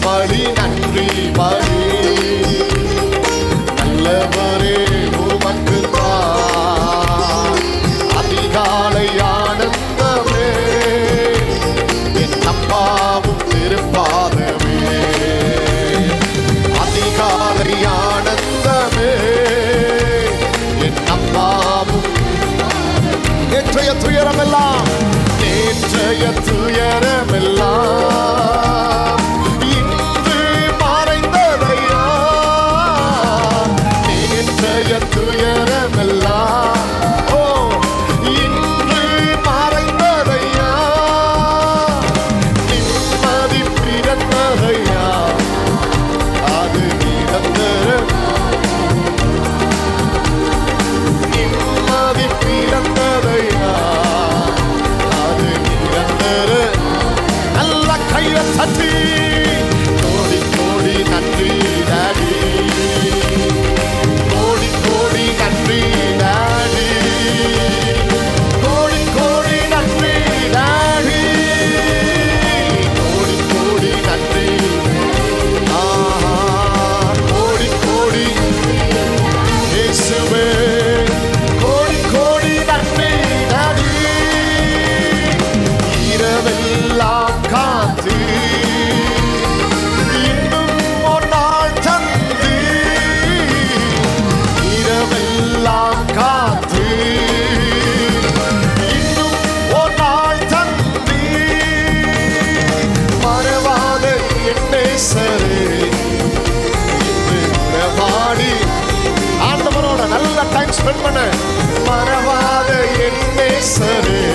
பலி நன்றி பலி நல்லவரே உமக்கு தான் அதிகாலை ஆனந்தமே என் அப்பாவும் திருப்பாதமே அதிகாலை ஆனந்தமே என் அப்பாவும் நேற்றைய துயரமெல்லாம் நேற்றைய துயரமெல்லாம் இன்று மறைந்ததையா நேற்றைய துயரமெல்லாம் ஓ இன்று மறைந்ததையா நிம்மதி பிறந்ததையா அது நிரந்தர நிம்மதி பிறந்ததையா அது நிரந்தர நல்ல கையை தட்டி கோடி கோடி நன்றி டாடி கோடி கோடி நன்றி டாடி கோடி கோடி நன்றி டாடி கோடி கோடி நன்றி கோடி கோடி இயேசுவே கோடி கோடி நன்றி டாடி இரவெல்லாம் காத்து இன்னும் ஒரு நாள் தந்து இரவெல்லாம் காத்து இன்னும் ஒரு நாள் தந்து மறவாத என் நேசரே இன்று உறவாடி ஆண்டவரோட நல்ல டைம் ஸ்பெண்ட் பண்ண மறவாத என் நேசரே